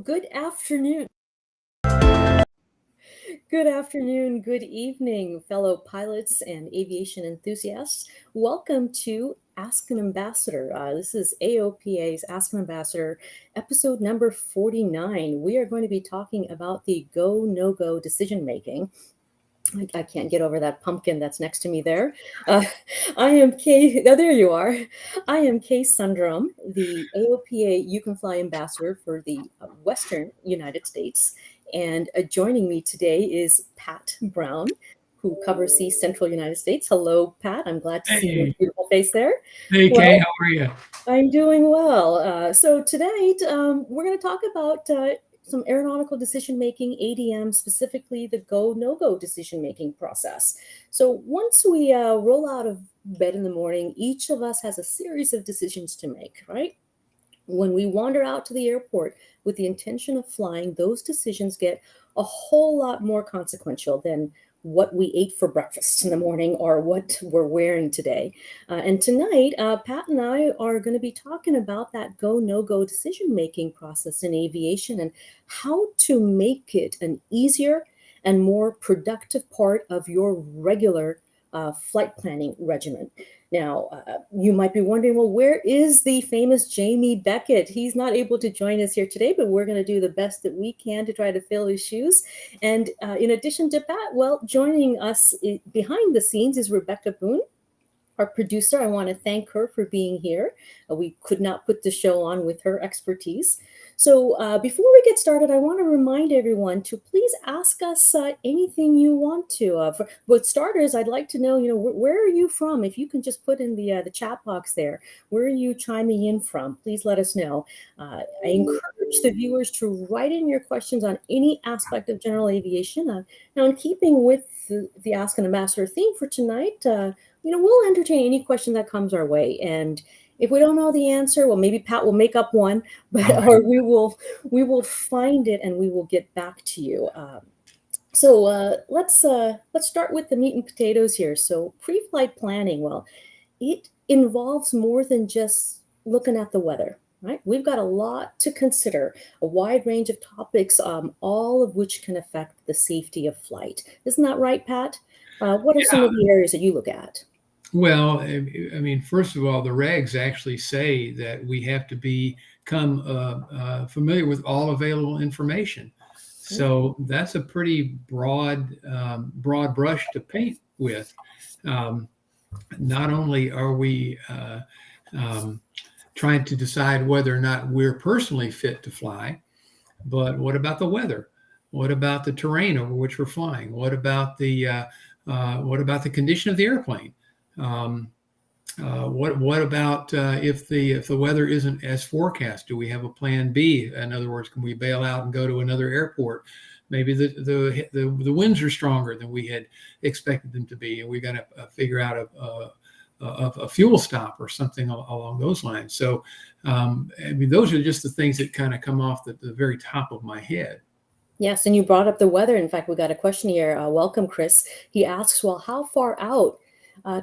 good afternoon. Good afternoon, good evening, fellow pilots and aviation enthusiasts. Welcome to Ask an Ambassador. This is AOPA's Ask an Ambassador, episode number 49. We are going to be talking about the go, no-go decision making. I can't get over that pumpkin that's next to me there. Uh, I am Kay. Oh, there you are. I am Kay Sundrum, the AOPA You Can Fly Ambassador for the Western United States. And joining me today is Pat Brown, who covers the Central United States. Hello, Pat. I'm glad to see your Hey, beautiful face there. hey, Kay, Well, how are you? I'm doing well. So tonight we're going to talk about some aeronautical decision making, ADM, specifically the go no go decision making process. So once we roll out of bed in the morning, each of us has a series of decisions to make, right? When we wander out to the airport with the intention of flying, those decisions get a whole lot more consequential than what we ate for breakfast in the morning or what we're wearing today. And tonight, Pat and I are going to be talking about that go no go decision making process in aviation and how to make it an easier and more productive part of your regular flight planning regimen. Now, you might be wondering, well, where is the famous Jamie Beckett? He's not able to join us here today, but we're going to do the best that we can to try to fill his shoes. And in addition to Pat, well, joining us behind the scenes is Rebecca Boone, our producer. I want to thank her for being here. We could not put the show on with her expertise. So before we get started, I want to remind everyone to please ask us anything you want to. For starters, I'd like to know, where are you from? If you can just put in the chat box there, where are you chiming in from? Please let us know. I encourage the viewers to write in your questions on any aspect of general aviation. Now, in keeping with the Ask an Ambassador theme for tonight, we'll entertain any question that comes our way. And if we don't know the answer, well, maybe Pat will make up one, but or we will find it and we will get back to you. So let's start with the meat and potatoes here. So pre-flight planning, well, it involves more than just looking at the weather, right? We've got a lot to consider, a wide range of topics, all of which can affect the safety of flight. Isn't that right, Pat? What are some Yeah, of the areas that you look at? well, I mean, first of all, the regs actually say that we have to become familiar with all available information. So that's a pretty broad brush to paint with. Um, Not only are we um, trying to decide whether or not we're personally fit to fly, but what about the weather? What about the terrain over which we're flying? What about the condition of the airplane? Um, what about if the weather isn't as forecast? Do we have a plan B? In other words, can we bail out and go to another airport? Maybe the winds are stronger than we had expected them to be, and we got to figure out a fuel stop or something along those lines. So, I mean, those are just the things that kind of come off the very top of my head. Yes, and you brought up the weather. In fact, we got a question here. Welcome, Chris. He asks, well, how far out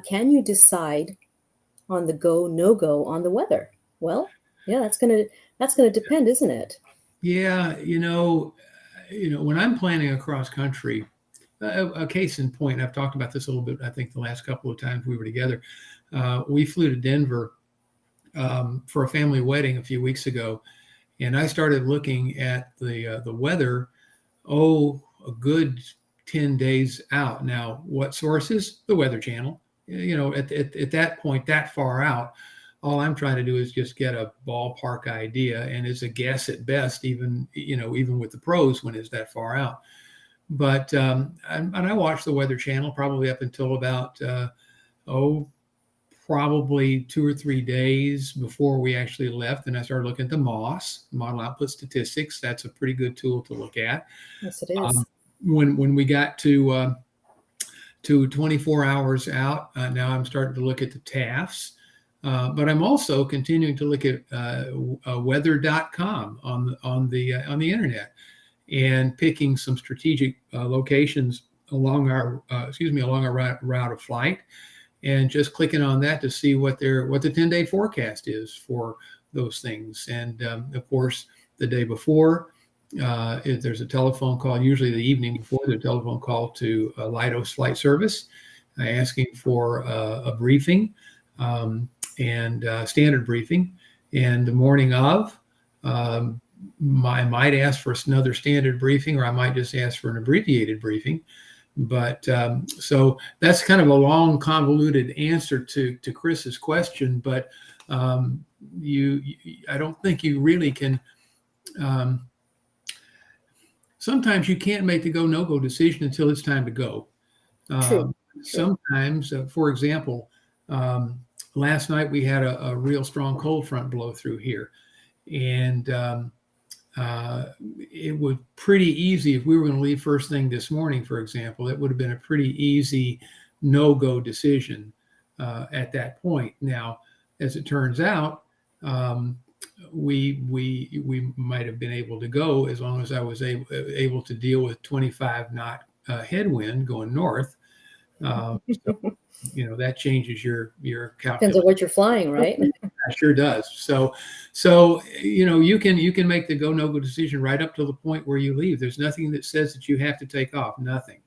can you decide on the go no go on the weather? Well, yeah, that's gonna depend, isn't it? Yeah, when I'm planning across country, a case in point, I've talked about this a little bit, I think the last couple of times we were together. We flew to Denver for a family wedding a few weeks ago, and I started looking at the weather, a good 10 days out. Now, what sources? The Weather Channel. At that point, that far out, all I'm trying to do is just get a ballpark idea, and it's a guess at best, even with the pros when it's that far out. But and I watched the Weather Channel probably up until about oh probably 2 or 3 days before we actually left, and I started looking at the MOS, Model Output Statistics. That's a pretty good tool to look at. Yes, it Um, is. when we got to 24 hours out, now I'm starting to look at the TAFs. But I'm also continuing to look at weather.com on the internet, and picking some strategic locations along our route of flight, and just clicking on that to see what the 10-day forecast is for those things. And of course, the day before, There's a telephone call, usually the evening before the telephone call to Lidos Flight Service, asking for a briefing and standard briefing. And the morning of, I might ask for another standard briefing, or I might just ask for an abbreviated briefing. But so that's kind of a long, convoluted answer to Chris's question. But I don't think you really can. Sometimes you can't make the go no go decision until it's time to go. True. True. Sometimes, for example, last night we had a real strong cold front blow through here, and it was pretty easy if we were going to leave first thing this morning, for example. It would have been a pretty easy no-go decision at that point. Now, as it turns out, we might have been able to go as long as I was able to deal with 25 knot headwind going north. So, that changes your Depends calculus. on what you're flying, right? It sure does. So you can make the go no go decision right up to the point where you leave. There's nothing that says that you have to take off. Nothing.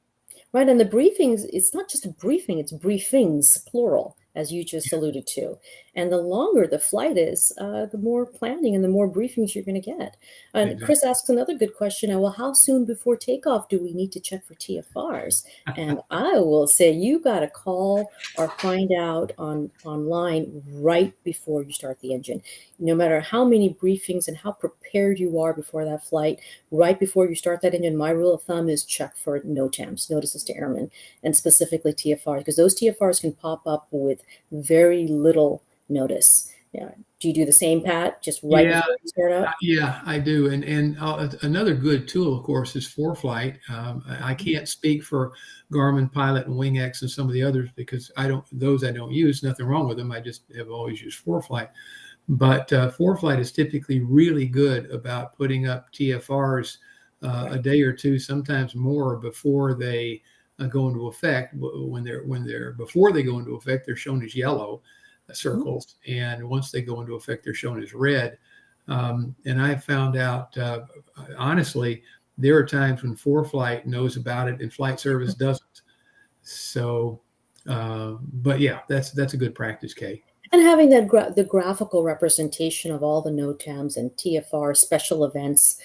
Right. And the briefings, it's not just a briefing, it's briefings, plural, as you just alluded to. And the longer the flight is, the more planning and the more briefings you're going to get. And Exactly. Chris asks another good question. Well, how soon before takeoff do we need to check for TFRs? And I will say you got to call or find out online right before you start the engine. No matter how many briefings and how prepared you are before that flight, right before you start that engine, my rule of thumb is check for NOTAMs, notices to airmen, and specifically TFRs, because those TFRs can pop up with very little notice. Yeah. Do you do the same, Pat? Just right Yeah, before you start out? yeah, I do. And another good tool, of course, is ForeFlight. I can't speak for Garmin Pilot and WingX and some of the others because I don't use. Nothing wrong with them. I just have always used ForeFlight. But ForeFlight is typically really good about putting up TFRs a day or two, sometimes more, before they go into effect. Before they go into effect, they're shown as yellow circles, and once they go into effect, they're shown as red. And I found out, honestly, there are times when ForeFlight knows about it and Flight Service doesn't. So, but yeah, that's a good practice, Kay. And having the graphical representation of all the NOTAMs and TFR special events,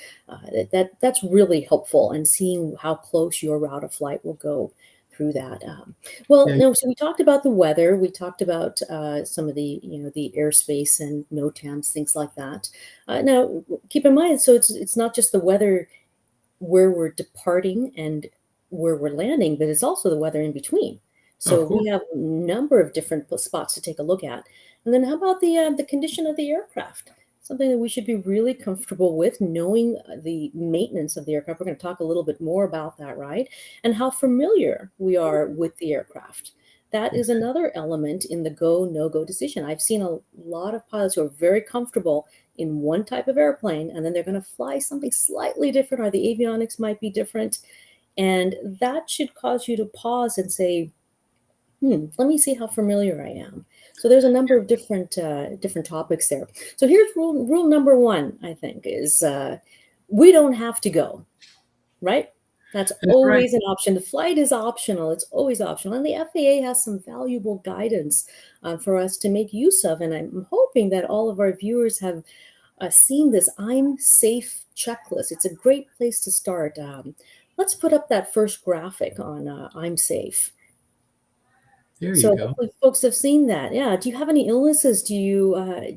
that's really helpful, and seeing how close your route of flight will go through that. Yeah, No, so we talked about the weather. We talked about some of the the airspace and NOTAMs, things like that. Now, keep in mind, so it's not just the weather where we're departing and where we're landing, but it's also the weather in between. So of course. we have a number of different spots to take a look at. And then how about the condition of the aircraft? Something that we should be really comfortable with, knowing the maintenance of the aircraft. We're going to talk a little bit more about that, right? And how familiar we are with the aircraft. That is another element in the go, no-go decision. I've seen a lot of pilots who are very comfortable in one type of airplane, and then they're going to fly something slightly different, or the avionics might be different. And that should cause you to pause and say, let me see how familiar I am. So there's a number of different topics there. So here's rule number one, I think, is we don't have to go, right? That's That's right. always an option. The flight is optional. It's always optional. And the FAA has some valuable guidance for us to make use of. And I'm hoping that all of our viewers have seen this I'm safe checklist. It's a great place to start. Let's put up that first graphic on I'm safe. There you So go. hopefully folks have seen that. Yeah. Do you have any illnesses? Do you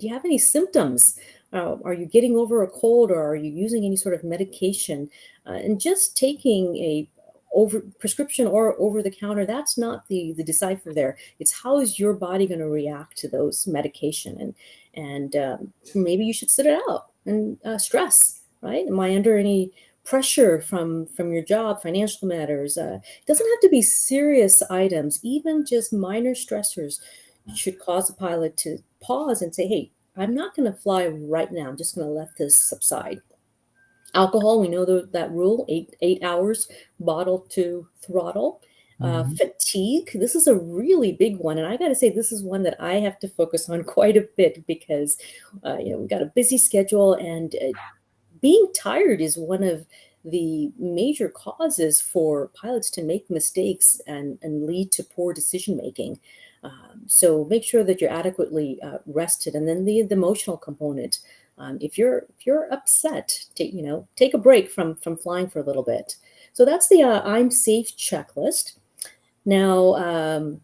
have any symptoms? Are you getting over a cold, or are you using any sort of medication? And just taking a over prescription or over the counter, that's not the decipher there. It's how is your body going to react to those medication, and maybe you should sit it out and stress. Right? Am I under any pressure from your job, financial matters? It doesn't have to be serious items. Even just minor stressors should cause a pilot to pause and say, hey, I'm not going to fly right now. I'm just going to let this subside. Alcohol, we know that rule, 8 hours bottle to throttle. Mhm. Fatigue, this is a really big one. And I got to say, this is one that I have to focus on quite a bit because, we've got a busy schedule, and being tired is one of the major causes for pilots to make mistakes and lead to poor decision making. So make sure that you're adequately rested. And then the emotional component. If you're upset, take a break from flying for a little bit. So that's the I'm safe checklist. Now,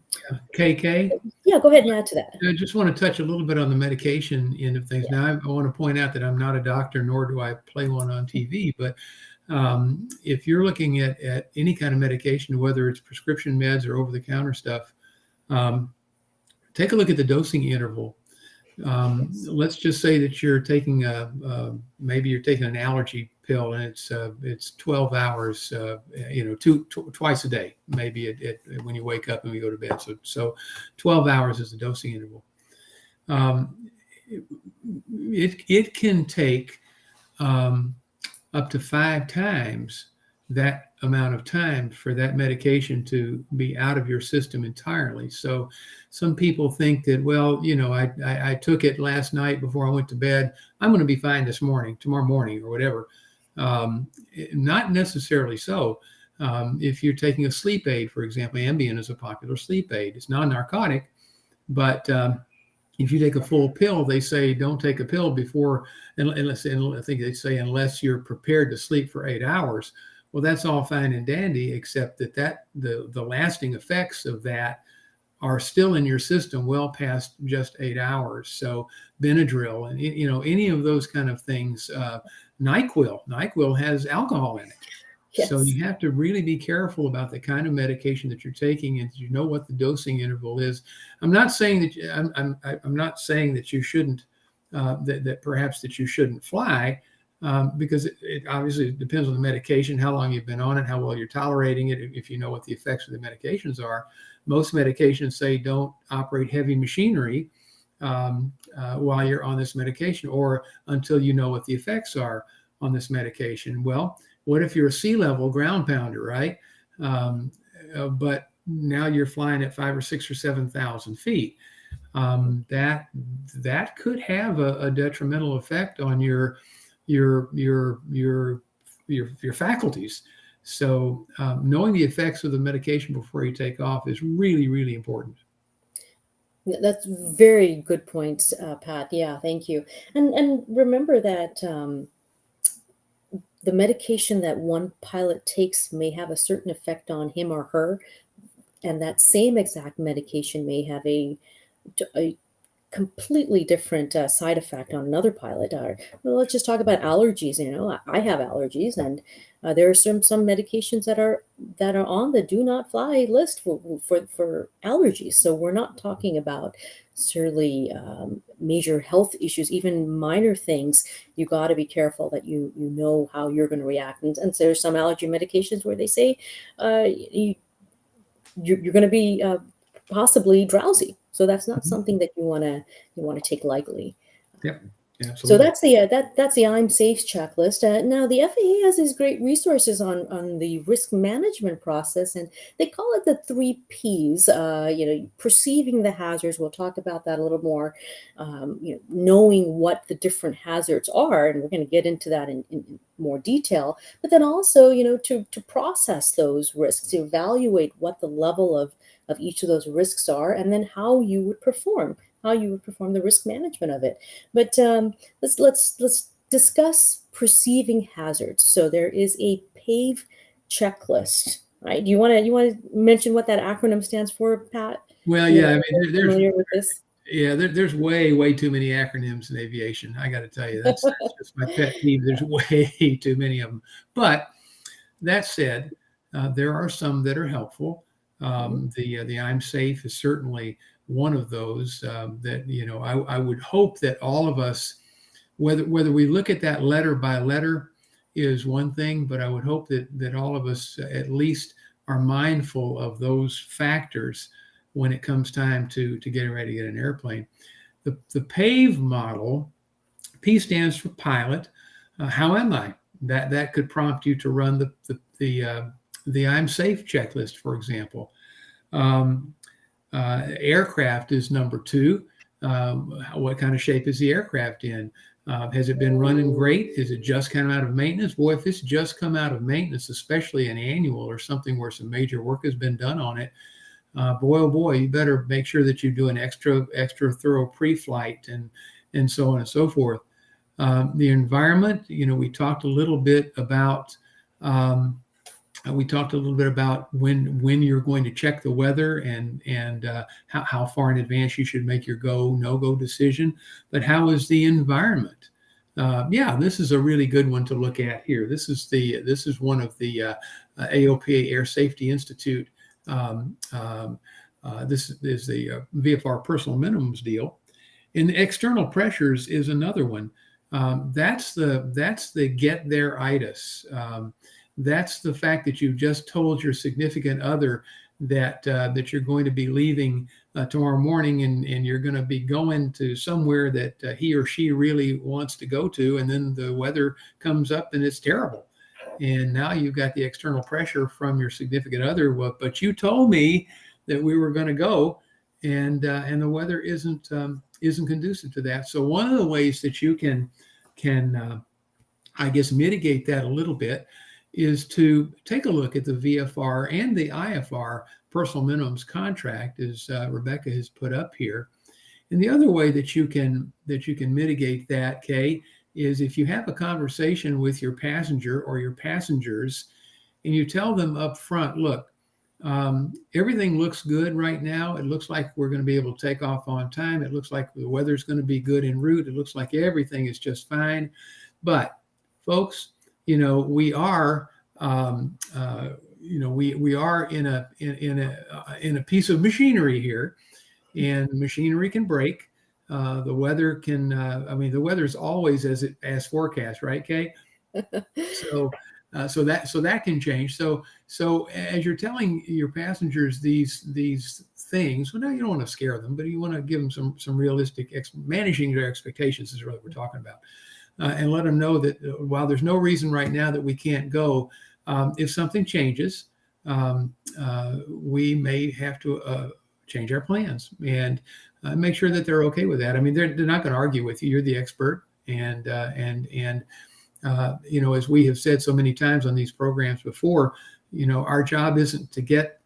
KK, yeah, go ahead and add to that. I just want to touch a little bit on the medication end of things. Yeah. Now, I want to point out that I'm not a doctor, nor do I play one on TV. But if you're looking at any kind of medication, whether it's prescription meds or over-the-counter stuff, take a look at the dosing interval. Let's just say that you're taking maybe you're taking an allergy pill, and it's 12 hours, twice a day, maybe when you wake up and we go to bed. So 12 hours is the dosing interval. It can take up to 5 times that amount of time for that medication to be out of your system entirely. So some people think that, well, I took it last night before I went to bed. I'm going to be fine tomorrow morning or whatever. Not necessarily so. If you're taking a sleep aid, for example, Ambien is a popular sleep aid. It's non-narcotic, but if you take a full pill, they say don't take a pill before, unless I think they say unless you're prepared to sleep for 8 hours. Well, that's all fine and dandy, except that the lasting effects of that are still in your system well past just 8 hours. So Benadryl and any of those kind of things, NyQuil has alcohol in it. Yes. So you have to really be careful about the kind of medication that you're taking, and you know what the dosing interval is. I'm not saying that I'm not saying that you shouldn't that perhaps that you shouldn't fly, because it obviously depends on the medication, how long you've been on it, how well you're tolerating it, if you know what the effects of the medications are. Most medications say don't operate heavy machinery while you're on this medication, or until you know what the effects are on this medication. Well, what if you're a sea level ground pounder, right? But now you're flying at 5 or 6 or 7,000 feet. That could have a detrimental effect on your faculties. So knowing the effects of the medication before you take off is really, really important. That's very good points, Pat. Yeah, thank you. And remember that the medication that one pilot takes may have a certain effect on him or her, and that same exact medication may have a completely different side effect on another pilot. Well, let's just talk about allergies. I have allergies, and there are some medications that are on the do not fly list for allergies. So we're not talking about certainly major health issues, even minor things. You got to be careful that you know how you're going to react. And so there's some allergy medications where they say you're going to be possibly drowsy. So that's not something that you want to take lightly. Yep, absolutely. So that's the I'm safe checklist. Now the FAA has these great resources on the risk management process, and they call it the 3 Ps. Perceiving the hazards. We'll talk about that a little more. Knowing what the different hazards are, and we're going to get into that in more detail. But then also, to process those risks, to evaluate what the level of each of those risks are, and then how you would perform the risk management of it. But let's discuss perceiving hazards. So there is a PAVE checklist, right? Do you want to mention what that acronym stands for, Pat? Well, yeah, I mean, familiar with this? Yeah, there's way too many acronyms in aviation. I got to tell you, that's just my pet peeve. There's way too many of them. But that said, there are some that are helpful. The I'm safe is certainly one of those that I would hope that all of us, whether we look at that letter by letter is one thing, but I would hope that all of us at least are mindful of those factors when it comes time to getting ready to get an airplane. The PAVE model, P stands for pilot. How am I? That could prompt you to run the I'm safe checklist, for example. Aircraft is number 2. What kind of shape is the aircraft in? Has it been running great? Is it just come out of maintenance? Boy, if it's just come out of maintenance, especially an annual or something where some major work has been done on it, boy, oh boy, you better make sure that you do an extra thorough pre-flight and so on and so forth. The environment, we talked a little bit about when you're going to check the weather and how far in advance you should make your go no go decision. But how is the environment? Yeah, this is a really good one to look at here. This is one of the AOPA Air Safety Institute. This is the VFR personal minimums deal, and the external pressures is another one. That's the get there itis. That's the fact that you just told your significant other that you're going to be leaving tomorrow morning and you're going to be going to somewhere that he or she really wants to go to, and then the weather comes up and it's terrible. And now you've got the external pressure from your significant other. Well, but you told me that we were going to go, and the weather isn't conducive to that. So one of the ways that you can I guess mitigate that a little bit is to take a look at the VFR and the IFR personal minimums contract, as Rebecca has put up here. And the other way that you can mitigate that, Kay, is if you have a conversation with your passenger or your passengers, and you tell them up front, look, everything looks good right now. It looks like we're going to be able to take off on time. It looks like the weather's going to be good en route. It looks like everything is just fine. But folks, we are we are in a piece of machinery here, and machinery can break. The weather can. The weather is always as forecast, right, Kay? So that can change. So as you're telling your passengers these things, well, no, you don't want to scare them, but you want to give them some realistic managing their expectations is really what we're talking about. And let them know that while there's no reason right now that we can't go, if something changes, we may have to change our plans and make sure that they're okay with that. I mean, they're not going to argue with you. You're the expert, and as we have said so many times on these programs before, our job isn't to get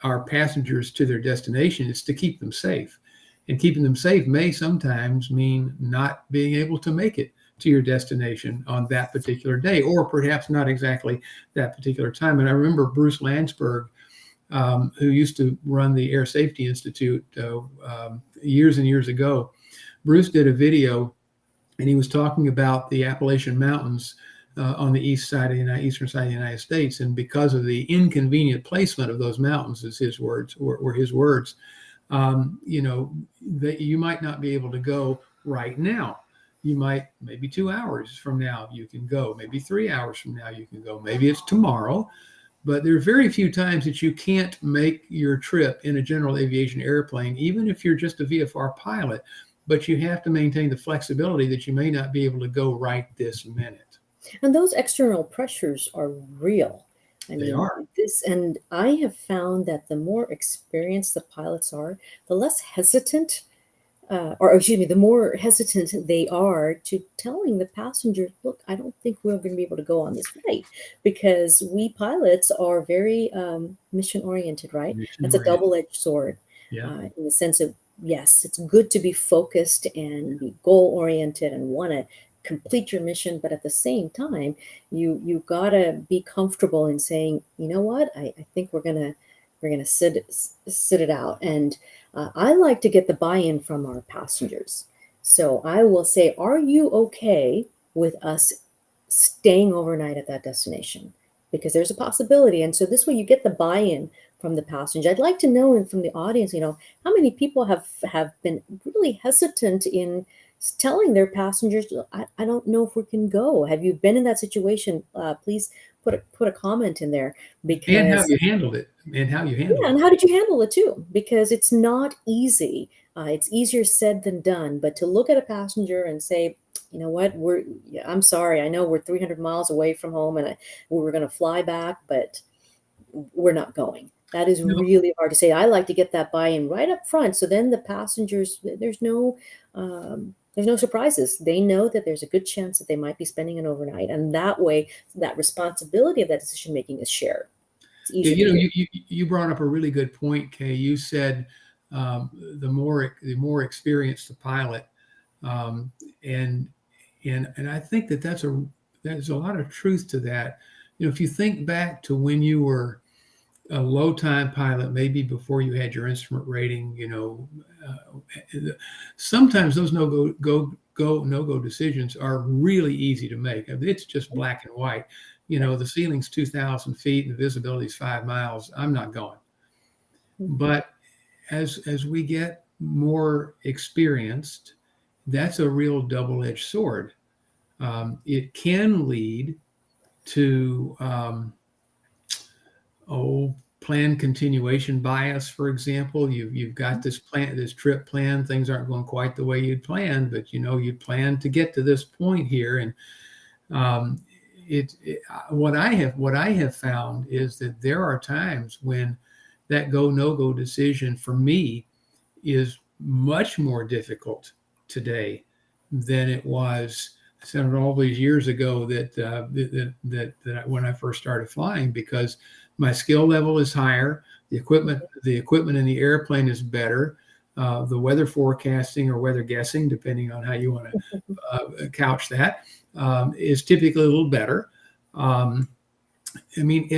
our passengers to their destination; it's to keep them safe. And keeping them safe may sometimes mean not being able to make it to your destination on that particular day, or perhaps not exactly that particular time. And I remember Bruce Landsberg, who used to run the Air Safety Institute years and years ago. Bruce did a video, and he was talking about the Appalachian Mountains on the eastern side of the United States. And because of the inconvenient placement of those mountains, is his words, were his words, that you might not be able to go right now. You might, maybe 2 hours from now you can go, maybe 3 hours from now you can go, maybe it's tomorrow, but there are very few times that you can't make your trip in a general aviation airplane, even if you're just a VFR pilot, but you have to maintain the flexibility that you may not be able to go right this minute. And those external pressures are real. They are. And I have found that the more experienced the pilots are, the less hesitant the more hesitant they are to telling the passengers, look, I don't think we're going to be able to go on this flight, because we pilots are very mission oriented, right? That's a double-edged sword. Yeah. In the sense of, yes, it's good to be focused and be goal oriented and want to complete your mission, but at the same time, you gotta be comfortable in saying, you know what, I think we're gonna sit it out. And I like to get the buy-in from our passengers. So I will say, are you okay with us staying overnight at that destination? Because there's a possibility. And so this way you get the buy-in from the passenger. I'd like to know from the audience, how many people have been really hesitant in telling their passengers, I don't know if we can go. Have you been in that situation? Please put a comment in there, because and how you handled it. And how did you handle it too? Because it's not easy. It's easier said than done. But to look at a passenger and say, you know what, I'm sorry, I know we're 300 miles away from home, and we were going to fly back, but we're not going. That is really hard to say. I like to get that buy-in right up front. So then the passengers, there's no There's no surprises. They know that there's a good chance that they might be spending an overnight, and that way, that responsibility of that decision making is shared. It's Yeah, easier to do. you brought up a really good point, Kay. You said the more experienced the pilot, um, and and I think there's a lot of truth to that. If you think back to when you were a low time pilot, maybe before you had your instrument rating, sometimes those no go decisions are really easy to make. It's just black and white. The ceiling's 2,000 feet and the visibility is 5 miles. I'm not going. Mhm. But as we get more experienced, that's a real double-edged sword. It can lead to plan continuation bias, for example. You've got this trip plan. Things aren't going quite the way you'd planned, but you planned to get to this point here. And um, what I have found is that there are times when that go no go decision for me is much more difficult today than it was all these years ago that when I first started flying, because my skill level is higher, the equipment in the airplane is better, the weather forecasting or weather guessing, depending on how you want to couch that, is typically a little better. Um, I mean,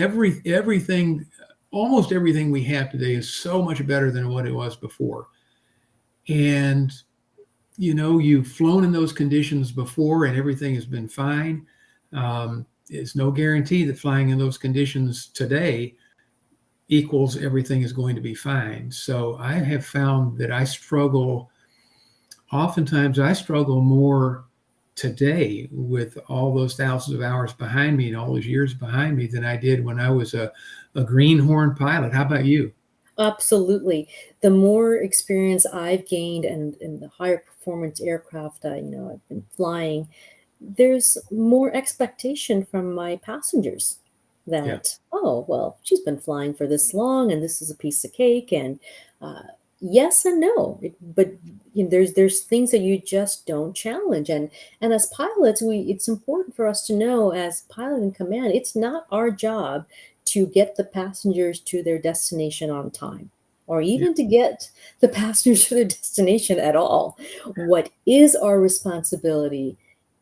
almost everything we have today is so much better than what it was before. And you've flown in those conditions before and everything has been fine. It's no guarantee that flying in those conditions today equals everything is going to be fine. So I have found that oftentimes I struggle more today with all those thousands of hours behind me and all those years behind me than I did when I was a greenhorn pilot. How about you? Absolutely. The more experience I've gained and in the higher performance aircraft I've been flying, there's more expectation from my passengers Yeah. that, oh, well, she's been flying for this long and this is a piece of cake. And uh, yes and no. But there's things that you just don't challenge. And as pilots, it's important for us to know, as pilot in command, it's not our job to get the passengers to their destination on time, or Yeah. even to get the passengers to their destination at all. What is our responsibility?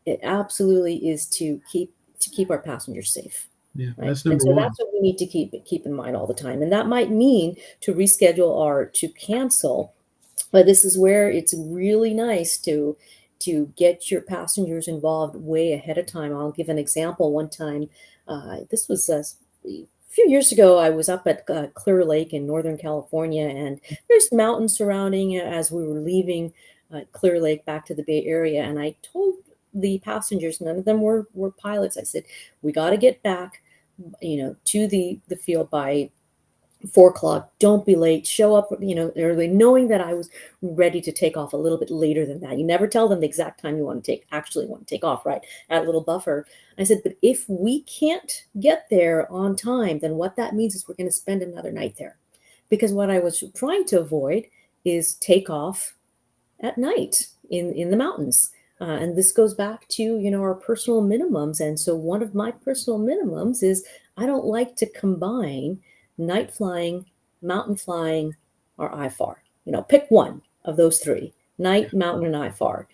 It absolutely is to keep our passengers safe, Yeah. right? That's And number so one. that's what we need to keep in mind all the time. And that might mean to reschedule or to cancel, but this is where it's really nice to get your passengers involved way ahead of time. I'll give an example. One time, this was a few years ago, I was up at Clear Lake in Northern California, and there's mountains surrounding as we were leaving Clear Lake back to the Bay Area. And I told the passengers, none of them were pilots. I said, we got to get back, to the field by 4 o'clock. Don't be late. Show up, early, knowing that I was ready to take off a little bit later than that. You never tell them the exact time you actually want to take off, right? Add a little buffer. I said, but if we can't get there on time, then what that means is we're going to spend another night there. Because what I was trying to avoid is take off at night in the mountains. And this goes back to our personal minimums. And so one of my personal minimums is I don't like to combine night flying, mountain flying, or IFAR. Pick one of those three: Yeah. night, mountain, and IFAR.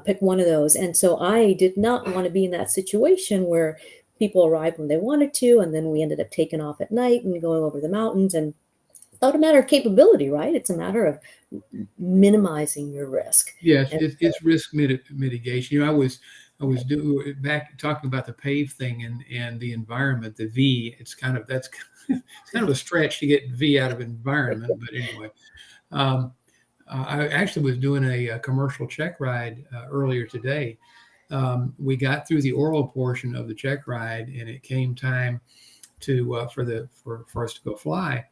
Pick one of those. And so I did not want to be in that situation where people arrived when they wanted to, and then we ended up taking off at night and going over the mountains. And it's not a matter of capability, right? It's a matter of minimizing your risk. Yes, And it's risk mitigation. I was back talking about the PAVE thing and the environment, the V. It's kind of a stretch to get V out of environment, but anyway. Um, I actually was doing a commercial check ride earlier today. We got through the oral portion of the check ride, and it came time for us to go fly.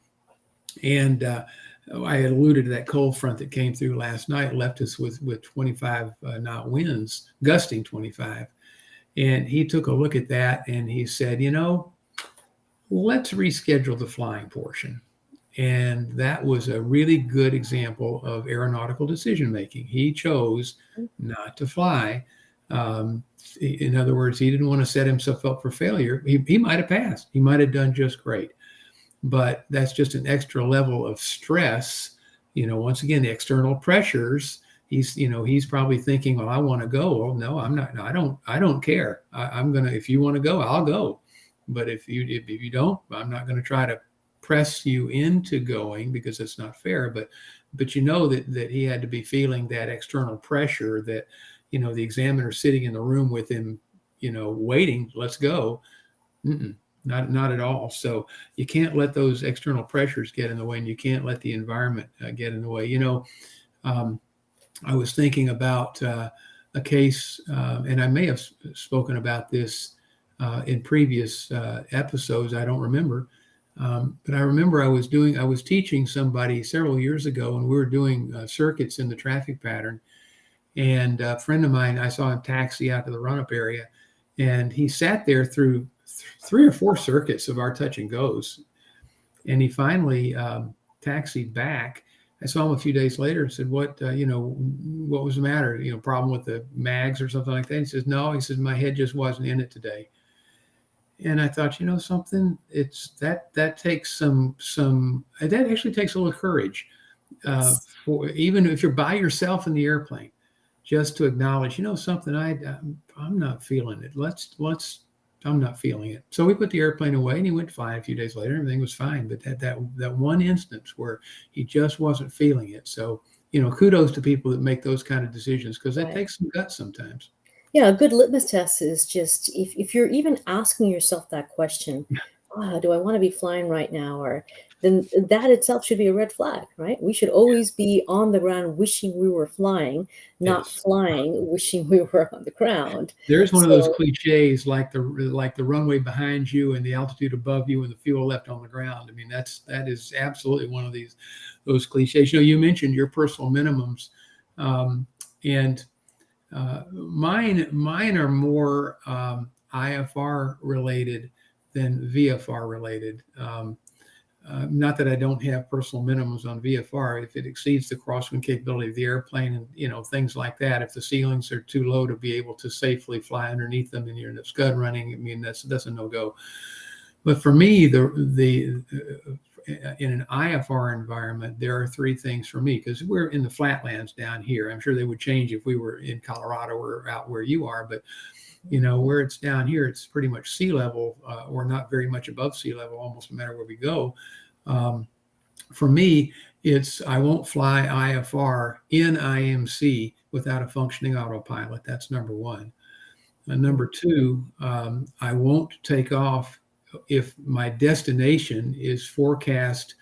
And I had alluded to that cold front that came through last night, left us with 25 knot winds, gusting 25. And he took a look at that and he said, let's reschedule the flying portion. And that was a really good example of aeronautical decision making. He chose not to fly. In other words, he didn't want to set himself up for failure. He might have passed. He might have done just great. But that's just an extra level of stress. Once again, the external pressures. He's probably thinking, well, I want to go. Well, no, I'm not. No, I don't care. I'm gonna. If you want to go, I'll go. But if you don't, I'm not going to try to press you into going because it's not fair. But that he had to be feeling that external pressure that the examiner sitting in the room with him, waiting. Let's go. Mm-mm. Not at all. So you can't let those external pressures get in the way, and you can't let the environment get in the way. I was thinking about a case, and I may have spoken about this in previous episodes. I don't remember, but I remember I was teaching somebody several years ago, and we were doing circuits in the traffic pattern. And a friend of mine, I saw him taxi out to the run-up area, and he sat there through 3 or 4 circuits of our touch and goes, and he finally taxied back. I saw him a few days later and said, what was the matter? Problem with the mags or something like that? He says, no. He says, my head just wasn't in it today. And I thought, something, that takes that actually takes a little courage for even if you're by yourself in the airplane, just to acknowledge, something, I'm not feeling it. I'm not feeling it. So we put the airplane away, and he went fine a few days later. Everything was fine. But that one instance where he just wasn't feeling it. So, kudos to people that make those kind of decisions, because that takes some guts sometimes. Yeah, a good litmus test is just if you're even asking yourself that question, do I want to be flying right now? Or then that itself should be a red flag, right? We should always be on the ground wishing we were flying, not Yes. flying wishing we were on the ground. There's one of those So cliches, like the runway behind you and the altitude above you and the fuel left on the ground. I mean, that is absolutely one of those cliches. You mentioned your personal minimums, and mine are more IFR related than VFR related. Not that I don't have personal minimums on VFR. If it exceeds the crosswind capability of the airplane and things like that, if the ceilings are too low to be able to safely fly underneath them and you're in a scud running, I mean that's a no-go. But for me, the in an IFR environment, there are 3 things for me, because we're in the flatlands down here. I'm sure they would change if we were in Colorado or out where you are, but where it's down here, it's pretty much sea level or not very much above sea level, almost no matter where we go. For me, I won't fly IFR in IMC without a functioning autopilot. That's number 1. Number 2, I won't take off if my destination is forecast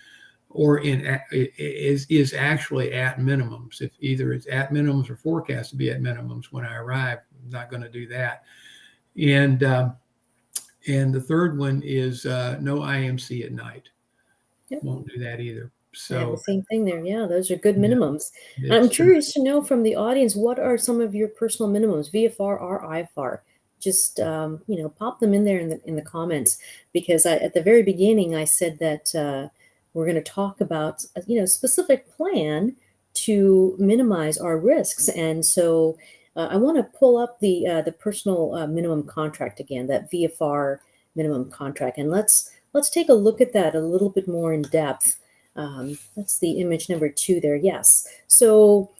or is actually at minimums. If either it's at minimums or forecast to be at minimums when I arrive, I'm not going to do that. And the third one is no IMC at night. yep. Won't do that either. I have the So same thing there. Yeah, those are good yeah, minimums. I'm it's curious to know from the audience, what are some of your personal minimums, VFR or IFR? Just pop them in there in the comments, because at the very beginning I said that we're going to talk about specific plan to minimize our risks, and so I want to pull up the personal minimum contract again, that VFR minimum contract, and let's take a look at that a little bit more in depth. That's the image number 2 there. Yes. So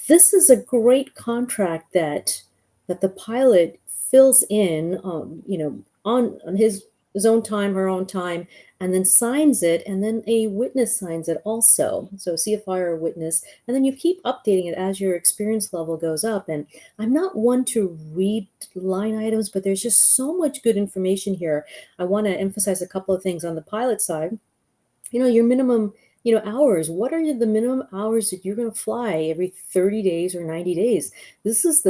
this is a great contract that the pilot fills in, on his own time, her own time, and then signs it, and then a witness signs it also. So CFI or witness, and then you keep updating it as your experience level goes up. And I'm not one to read line items, but there's just so much good information here. I want to emphasize a couple of things on the pilot side. Your minimum, hours. What are the minimum hours that you're going to fly every 30 days or 90 days? This is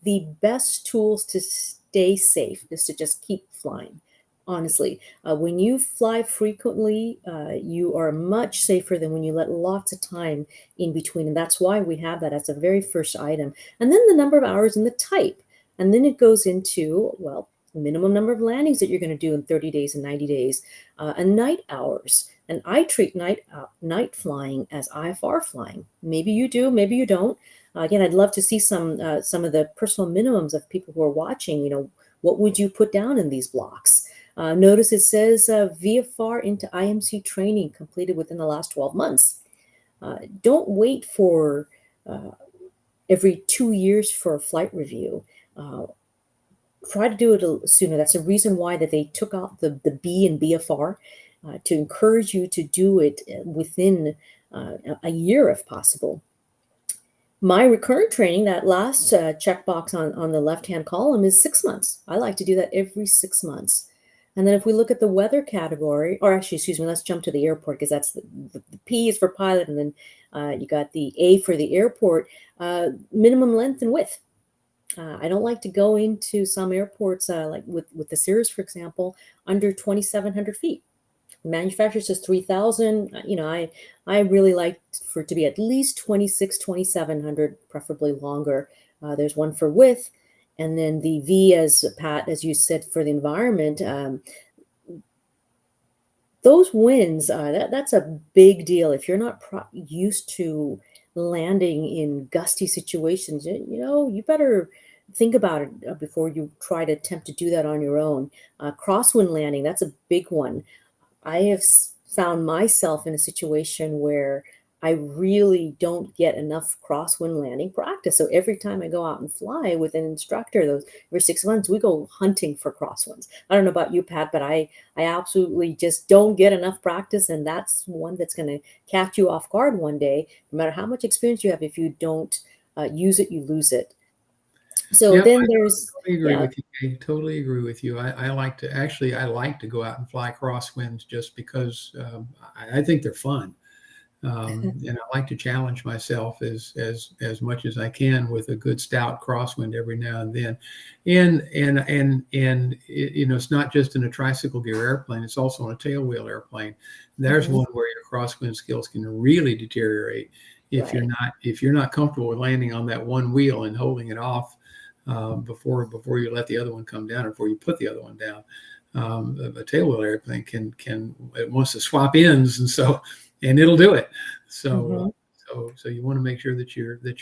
the best tools to stay safe, is to just keep flying. Honestly, when you fly frequently, you are much safer than when you let lots of time in between. And that's why we have that as a very first item. And then the number of hours and the type. And then it goes into, well, minimum number of landings that you're going to do in 30 days and 90 days, and night hours. And I treat night flying as IFR flying. Maybe you do, maybe you don't. Again, I'd love to see some of the personal minimums of people who are watching. What would you put down in these blocks? Notice it says VFR into IMC training completed within the last 12 months. Don't wait for every 2 years for a flight review. Uh, Try to do it sooner. That's the reason why that they took out the B and BFR, to encourage you to do it within a year if possible. My recurrent training, that last checkbox on the left-hand column, is 6 months. I like to do that every 6 months. And then if we look at the weather category, or actually, excuse me, let's jump to the airport, because that's the P is for pilot, and then you got the A for the airport. Minimum length and width. I don't like to go into some airports, like with the Cirrus, for example, under 2,700 feet. The manufacturer says 3,000. I really like for it to be at least 26, 2,700, preferably longer. There's one for width. And then the V, as Pat, as you said, for the environment. Those winds, that's a big deal. If you're not used to landing in gusty situations, you better think about it before you try to attempt to do that on your own. Crosswind landing, that's a big one. I have found myself in a situation where I really don't get enough crosswind landing practice. So every time I go out and fly with an instructor, those every 6 months, we go hunting for crosswinds. I don't know about you, Pat, but I absolutely just don't get enough practice, and that's one that's going to catch you off guard one day. No matter how much experience you have, if you don't use it, you lose it. So Yep, then I there's, totally agree yeah. with you. I totally agree with you. I like to go out and fly crosswinds just because I think they're fun. And I like to challenge myself as much as I can with a good stout crosswind every now and then. And it's not just in a tricycle gear airplane; it's also on a tailwheel airplane. There's Mhm. one where your crosswind skills can really deteriorate Right. if you're not comfortable with landing on that one wheel and holding it off before you let the other one come down, or before you put the other one down. A tailwheel airplane can it wants to swap ends, and it'll do it. So Mhm. so you want to make sure that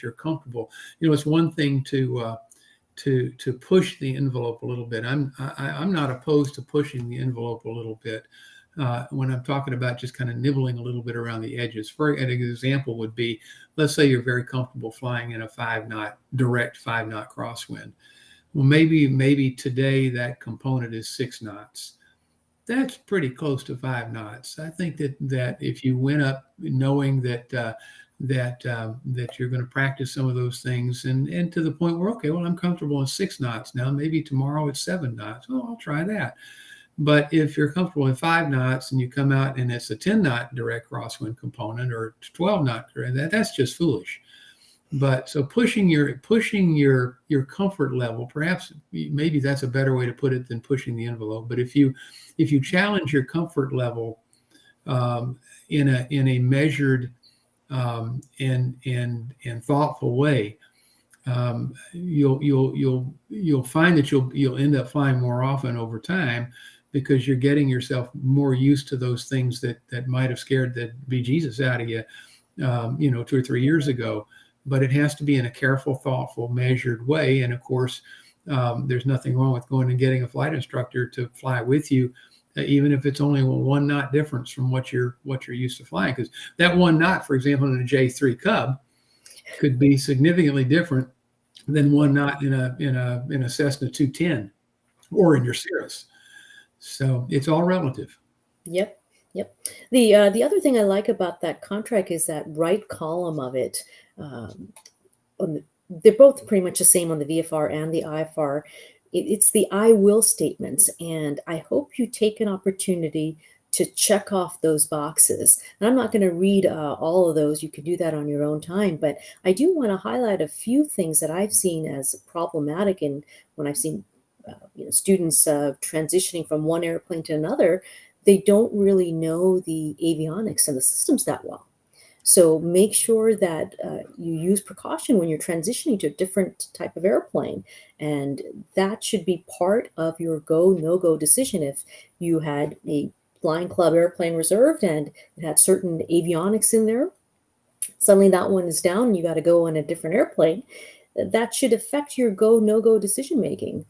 you're comfortable. It's one thing to push the envelope a little bit. I'm not opposed to pushing the envelope a little bit when I'm talking about just kind of nibbling a little bit around the edges. For an example would be, let's say you're very comfortable flying in a direct 5 knot crosswind. Well, maybe today that component is 6 knots. That's pretty close to 5 knots. I think that if you went up knowing that you're going to practice some of those things, and to the point where, okay, well, I'm comfortable in 6 knots now. Maybe tomorrow it's 7 knots. Well, I'll try that. But if you're comfortable in 5 knots and you come out and it's a 10 knot direct crosswind component, or 12 knot, that's just foolish. But so pushing your comfort level, perhaps maybe that's a better way to put it than pushing the envelope. But if you challenge your comfort level in a measured and thoughtful way, you'll find that you'll end up flying more often over time, because you're getting yourself more used to those things that might have scared the bejesus out of you, 2 or 3 years ago. But it has to be in a careful, thoughtful, measured way. And of course, there's nothing wrong with going and getting a flight instructor to fly with you, even if it's only a 1 knot difference from what you're used to flying. Because that 1 knot, for example, in a J3 Cub, could be significantly different than 1 knot in a Cessna 210 or in your Cirrus. So it's all relative. Yep, yep. The other thing I like about that contract is that right column of it. Um, they're both pretty much the same on the VFR and the IFR. It's the I will statements, and I hope you take an opportunity to check off those boxes. And I'm not going to read all of those. You can do that on your own time, but I do want to highlight a few things that I've seen as problematic, and when I've seen students transitioning from one airplane to another, they don't really know the avionics and the systems that well. So make sure that you use precaution when you're transitioning to a different type of airplane. And that should be part of your go, no go decision. If you had a flying club airplane reserved and it had certain avionics in there. Suddenly that one is down and you got to go on a different airplane. That should affect your go no go decision making.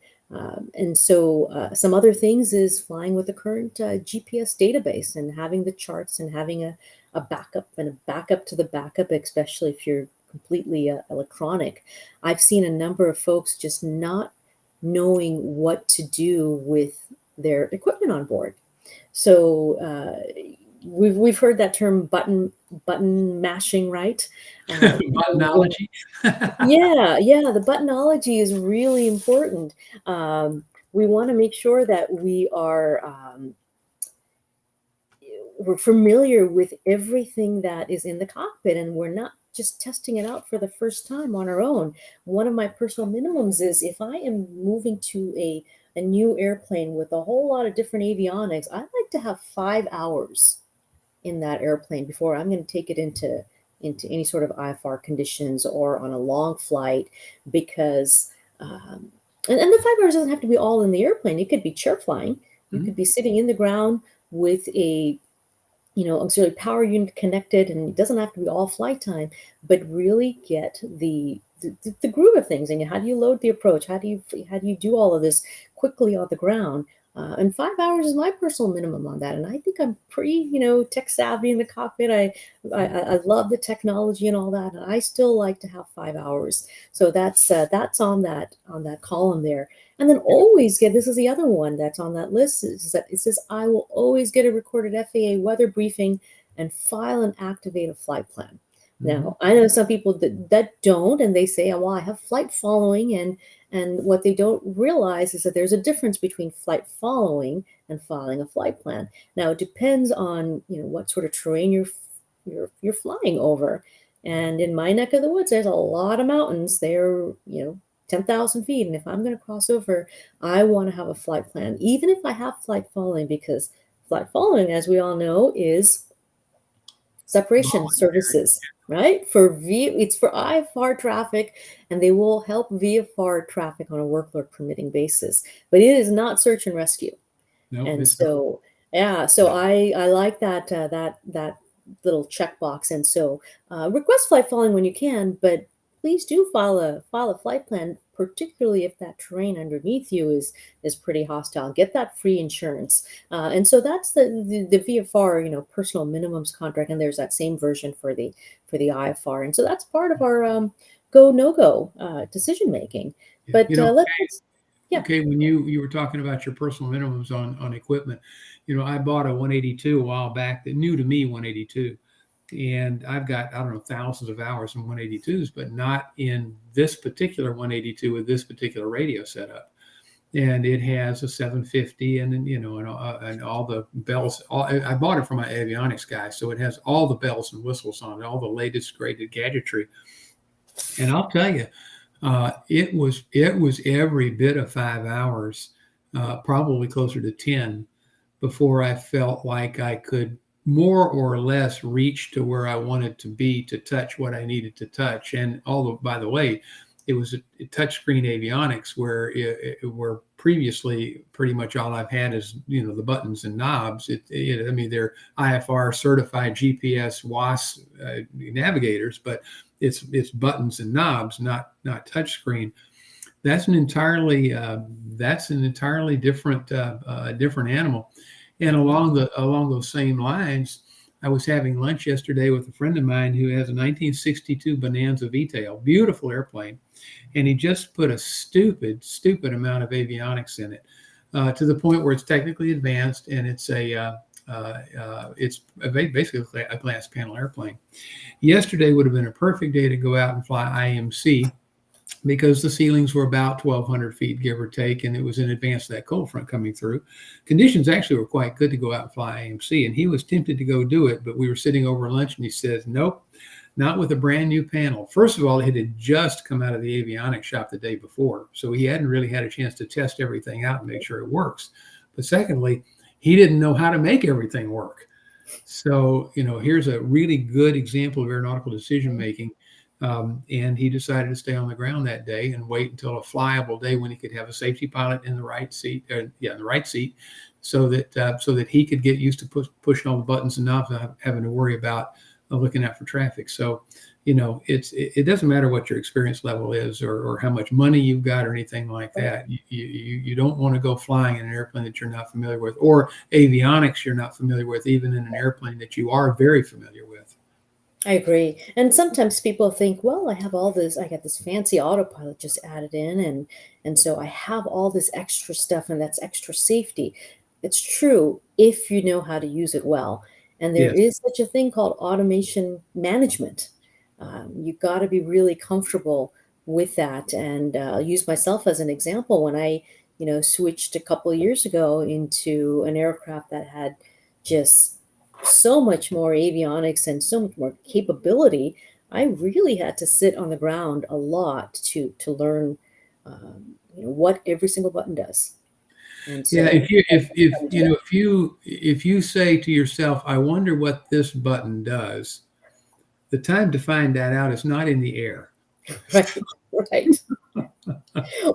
And so, some other things is flying with the current GPS database and having the charts and having a backup and a backup to the backup, especially if you're completely electronic. I've seen a number of folks just not knowing what to do with their equipment on board. So, we've heard that term button mashing, right? Buttonology. Yeah, yeah, the buttonology is really important. Um, we want to make sure that we're familiar with everything that is in the cockpit, and we're not just testing it out for the first time on our own. One of my personal minimums is if I am moving to a new airplane with a whole lot of different avionics, I like to have 5 hours in that airplane before I'm going to take it into any sort of IFR conditions or on a long flight because and the 5 hours doesn't have to be all in the airplane. It could be chair flying. You Mhm. could be sitting in the ground with a auxiliary power unit connected, and it doesn't have to be all flight time, but really get the groove of things. And how do you load the approach? How do you do all of this quickly on the ground? And 5 hours is my personal minimum on that. And I think I'm pretty, tech savvy in the cockpit. I love the technology and all that. And I still like to have 5 hours. So that's on that column there. And then always get, this is the other one that's on that list, is that it says, I will always get a recorded FAA weather briefing and file and activate a flight plan. Mhm. Now, I know some people that don't, and they say, oh, well, I have flight following, and what they don't realize is that there's a difference between flight following and filing a flight plan. Now, it depends on what sort of terrain you're flying over. And in my neck of the woods, there's a lot of mountains. They're 10,000 feet, and if I'm going to cross over, I want to have a flight plan, even if I have flight following, because flight following, as we all know, is separation Voluntary. services, right? It's for IFR traffic, and they will help VFR traffic on a workload permitting basis. But it is not search and rescue. No, And it's not. so, yeah, so I like that little checkbox. And so, request flight following when you can, but please do file a flight plan, particularly if that terrain underneath you is pretty hostile. Get that free insurance. And so that's the VFR, personal minimums contract, and there's that same version for the IFR. And so that's part of our go no go decision making. Yeah. But yeah. Okay, when you were talking about your personal minimums on equipment, I bought a 182 a while back, that new to me 182, and I've got, I don't know, thousands of hours in 182s, but not in this particular 182 with this particular radio setup. And it has a 750, and then and all the bells. I bought it from my avionics guy, so it has all the bells and whistles on it, all the latest graded gadgetry. And I'll tell you, it was every bit of 5 hours, probably closer to 10, before I felt like I could more or less reach to where I wanted to be to touch what I needed to touch. And although, by the way, it was a touchscreen avionics where previously pretty much all I've had is the buttons and knobs. I mean, they're IFR certified GPS WAS navigators, but it's buttons and knobs, not touchscreen. That's an entirely different animal. And along those same lines, I was having lunch yesterday with a friend of mine who has a 1962 Bonanza V-tail, beautiful airplane, and he just put a stupid amount of avionics in it, to the point where it's technically advanced, and it's basically a glass panel airplane. Yesterday would have been a perfect day to go out and fly IMC, because the ceilings were about 1,200 feet, give or take, and it was in advance of that cold front coming through. Conditions actually were quite good to go out and fly IMC, and he was tempted to go do it, but we were sitting over lunch, and he says, nope, not with a brand new panel. First of all, it had just come out of the avionics shop the day before, so he hadn't really had a chance to test everything out and make sure it works. But secondly, he didn't know how to make everything work. So, here's a really good example of aeronautical decision making. And he decided to stay on the ground that day and wait until a flyable day when he could have a safety pilot in the right seat, in the right seat, so that he could get used to pushing all the buttons and knobs, not having to worry about looking out for traffic. So, it doesn't matter what your experience level is or how much money you've got or anything like that. You don't want to go flying in an airplane that you're not familiar with, or avionics you're not familiar with, even in an airplane that you are very familiar with. I agree. And sometimes people think, well, I have all this, I got this fancy autopilot just added in, and so I have all this extra stuff, and that's extra safety. It's true if you know how to use it well. And there Yes. is such a thing called automation management. You've got to be really comfortable with that. And I'll use myself as an example. When I, switched a couple of years ago into an aircraft that had just so much more avionics and so much more capability, I really had to sit on the ground a lot to learn, what every single button does. And Yeah, so, if you say to yourself, I wonder what this button does, the time to find that out is not in the air. right, right.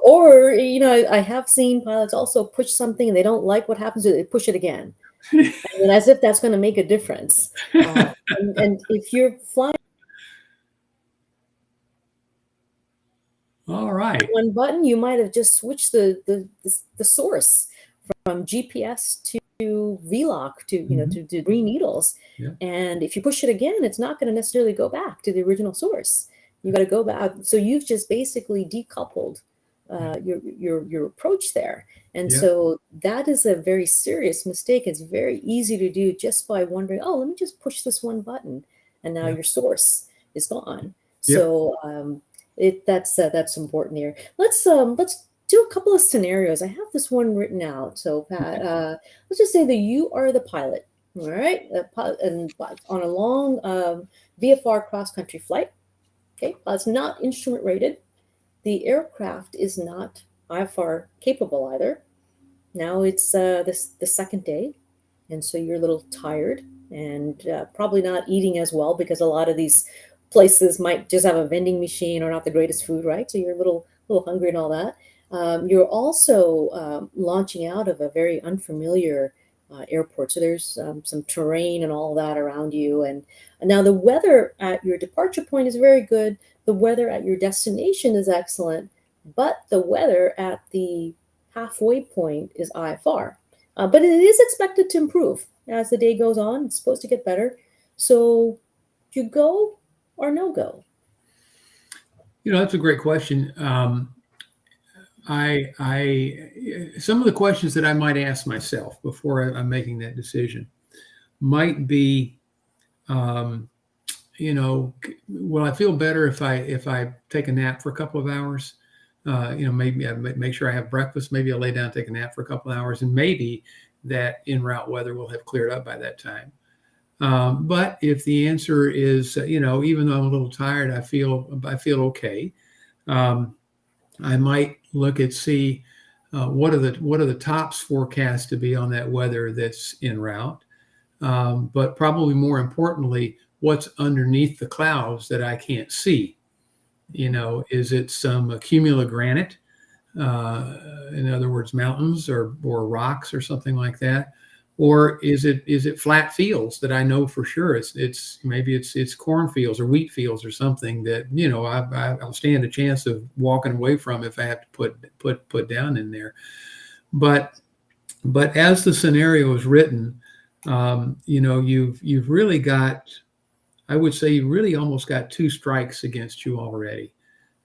Or, I have seen pilots also push something and they don't like what happens, they push it again. And as if that's going to make a difference. And if you're flying All right. one button, you might have just switched the source from GPS to VLOC to to green needles. Yeah. And if you push it again, it's not going to necessarily go back to the original source. You got to go back. So you've just basically decoupled your approach there. And Yeah. so that is a very serious mistake. It's very easy to do just by wondering, oh, let me just push this one button, and now Yeah. your source is gone. Yeah. So that's important here. Let's do a couple of scenarios. I have this one written out. So Pat, let's just say that you are the pilot, all right, and on a long VFR cross country flight. Okay, it's not instrument rated. The aircraft is not IFR capable either. Now it's the second day, and so you're a little tired and probably not eating as well, because a lot of these places might just have a vending machine or not the greatest food, right? So you're a little hungry and all that. You're also launching out of a very unfamiliar airport, so there's some terrain and all that around you. And now the weather at your departure point is very good. The weather at your destination is excellent, but the weather at the halfway point is IFR. But it is expected to improve as the day goes on. It's supposed to get better. So do you go or no go? That's a great question. Some of the questions that I might ask myself before I'm making that decision might be, will I feel better if I take a nap for a couple of hours? Maybe I make sure I have breakfast. Maybe I'll lay down, take a nap for a couple of hours, and maybe that en route weather will have cleared up by that time. But if the answer is, even though I'm a little tired, I feel okay. I might look at see what are the tops forecast to be on that weather that's en route. But probably more importantly, what's underneath the clouds that I can't see? Is it some cumulogranite? In other words, mountains or rocks or something like that, or is it flat fields that I know for sure it's maybe it's cornfields or wheat fields or something that I'll stand a chance of walking away from if I have to put down in there. But as the scenario is written, you've really got, I would say you really almost got two strikes against you already.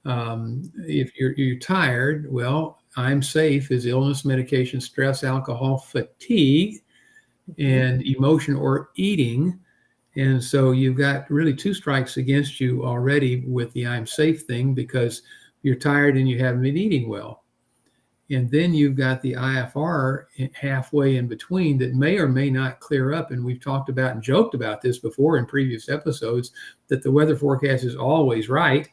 If you're tired, well, I'm safe is illness, medication, stress, alcohol, fatigue, and emotion or eating. And so you've got really two strikes against you already with the I'm safe thing, because you're tired and you haven't been eating well. And then you've got the IFR halfway in between that may or may not clear up. And we've talked about and joked about this before in previous episodes, that the weather forecast is always right.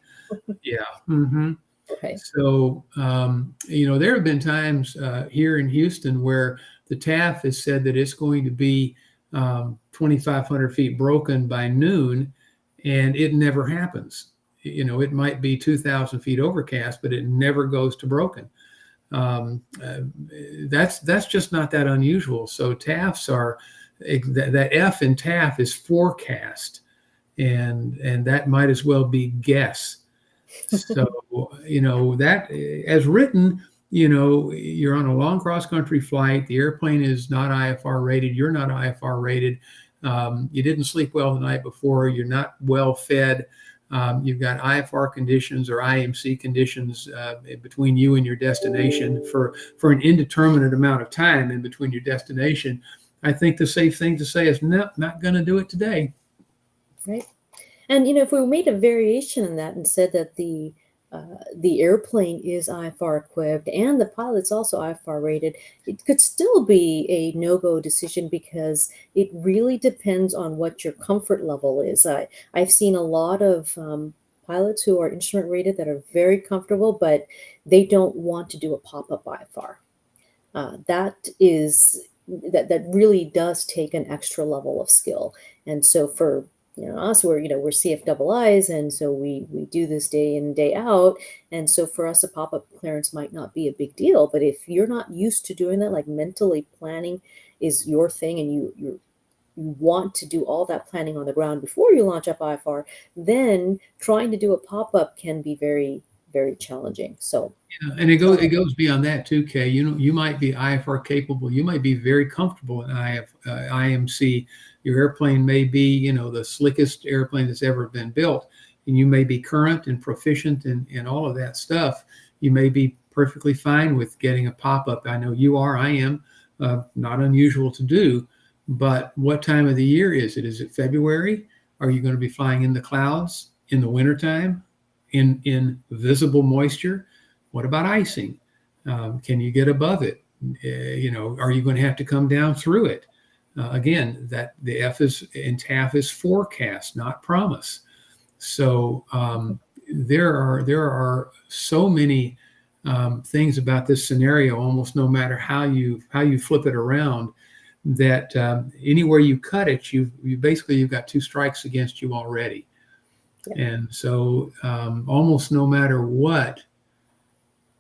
Yeah. Mm-hmm. Okay. So, there have been times here in Houston where the TAF has said that it's going to be 2,500 feet broken by noon, and it never happens. It might be 2,000 feet overcast, but it never goes to broken. Um, uh, that's just not that unusual. So TAFs are that F in TAF is forecast, and that might as well be guess. So, that as written, you're on a long cross country flight. The airplane is not IFR rated. You're not IFR rated. You didn't sleep well the night before. You're not well fed. You've got IFR conditions or IMC conditions between you and your destination for an indeterminate amount of time in between your destination. I think the safe thing to say is, no, not going to do it today. Right. And if we made a variation in that and said that the airplane is IFR equipped and the pilot's also IFR rated, it could still be a no-go decision because it really depends on what your comfort level is. I've seen a lot of pilots who are instrument rated that are very comfortable, but they don't want to do a pop-up IFR. That really does take an extra level of skill. And so for us, we're CFIIs, and so we do this day in, day out. And so for us, a pop-up clearance might not be a big deal. But if you're not used to doing that, like mentally planning is your thing, and you want to do all that planning on the ground before you launch up IFR, then trying to do a pop-up can be very, very challenging. So Yeah, and it goes beyond that too, Kay. You might be IFR capable. You might be very comfortable in IMC. Your airplane may be, the slickest airplane that's ever been built, and you may be current and proficient in all of that stuff. You may be perfectly fine with getting a pop-up. I know you are. I am. Not unusual to do. But what time of the year is it? Is it February? Are you going to be flying in the clouds in the wintertime, in visible moisture? What about icing? Can you get above it? Are you going to have to come down through it? Again, that the F is in TAF is forecast, not promise. So there are so many things about this scenario, almost no matter how you flip it around, that anywhere you cut it, you've got two strikes against you already. Yeah. And so almost no matter what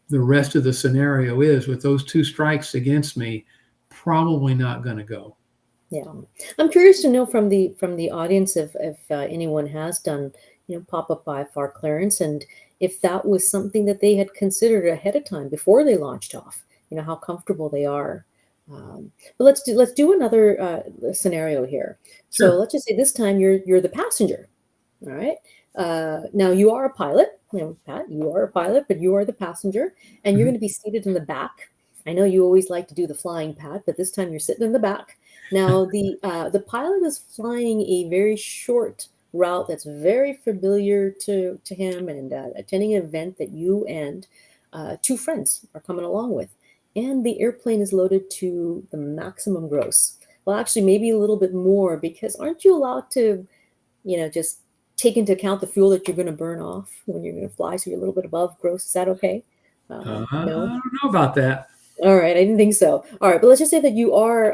the rest of the scenario is, with those two strikes against me, probably not going to go. Yeah, I'm curious to know from the audience if anyone has done pop-up IFR clearance, and if that was something that they had considered ahead of time before they launched off. How comfortable they are. But let's do another scenario here. Sure. So let's just say this time you're the passenger. All right. Now you are a pilot. Pat, you are a pilot, but you are the passenger, and you're going to be seated in the back. I know you always like to do the flying, Pat, but this time you're sitting in the back. Now the pilot is flying a very short route that's very familiar to him, and attending an event that you and two friends are coming along with, and the airplane is loaded to the maximum gross. Well, actually, maybe a little bit more, because aren't you allowed to, just take into account the fuel that you're going to burn off when you're going to fly? So you're a little bit above gross. Is that okay? I No. don't know about that. All right, I didn't think so. All right, but let's just say that you are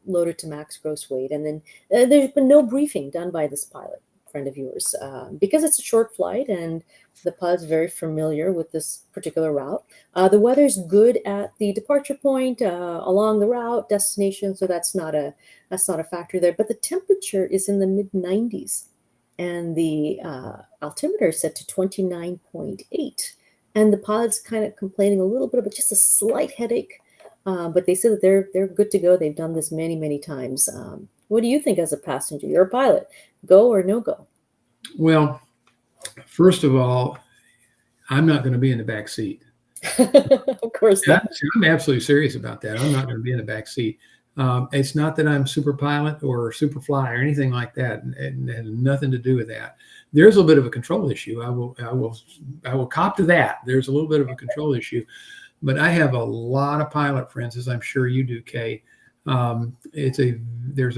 loaded to max gross weight, and then there's been no briefing done by this pilot friend of yours, because it's a short flight and the pilot's very familiar with this particular route. The weather's good at the departure point, along the route destination, so that's not a factor there. But the temperature is in the mid 90s, and the altimeter is set to 29.8. And the pilot's kind of complaining a little bit about just a slight headache, but they said that they're good to go. They've done this many, many times. What do you think as a passenger? You're a pilot. Go or no go? Well, first of all, I'm not going to be in the back seat. Of course not. I'm absolutely serious about that. I'm not going to be in the back seat. It's not that I'm super pilot or super fly or anything like that. It has nothing to do with that. There's a little bit of a control issue. I will cop to that. There's a little bit of a control issue, but I have a lot of pilot friends, as I'm sure you do, Kay. There's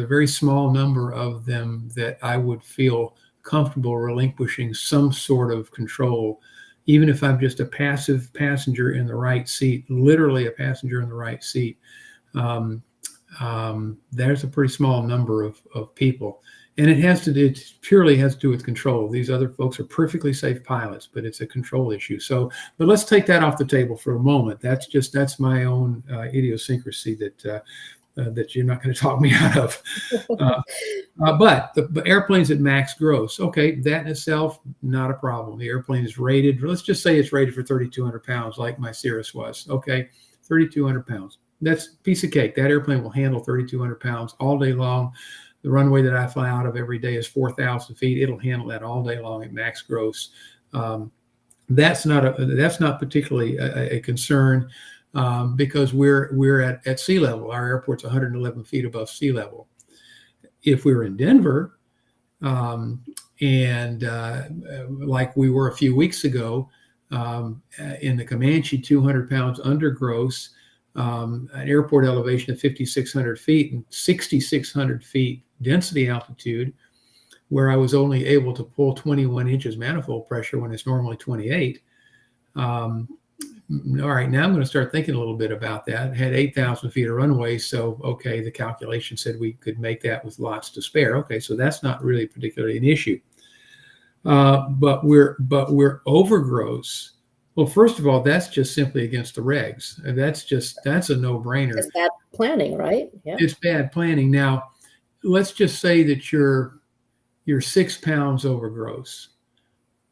a very small number of them that I would feel comfortable relinquishing some sort of control, even if I'm just a passive passenger in the right seat, literally a passenger in the right seat. There's a pretty small number of people. And it purely has to do with control. These other folks are perfectly safe pilots, but it's a control issue. So, but let's take that off the table for a moment. That's my own idiosyncrasy that you're not going to talk me out of. But the airplanes at max gross, okay, that in itself, not a problem. The airplane is rated, let's just say it's rated for 3,200 pounds, like my Cirrus was. Okay, 3,200 pounds. That's a piece of cake. That airplane will handle 3,200 pounds all day long. The runway that I fly out of every day is 4,000 feet. It'll handle that all day long at max gross. That's not particularly a concern because we're at sea level. Our airport's 111 feet above sea level. If we were in Denver, and like we were a few weeks ago in the Comanche, 200 pounds under gross, an airport elevation of 5,600 feet and 6,600 feet density altitude, where I was only able to pull 21 inches manifold pressure when it's normally 28. All right, now I'm going to start thinking a little bit about that. I had 8,000 feet of runway, so okay, the calculation said we could make that with lots to spare. Okay, so that's not really particularly an issue. But we're over gross. Well, first of all, that's just simply against the regs. That's a no-brainer. It's bad planning, right? Yeah. It's bad planning. Now, let's just say that you're 6 pounds over gross.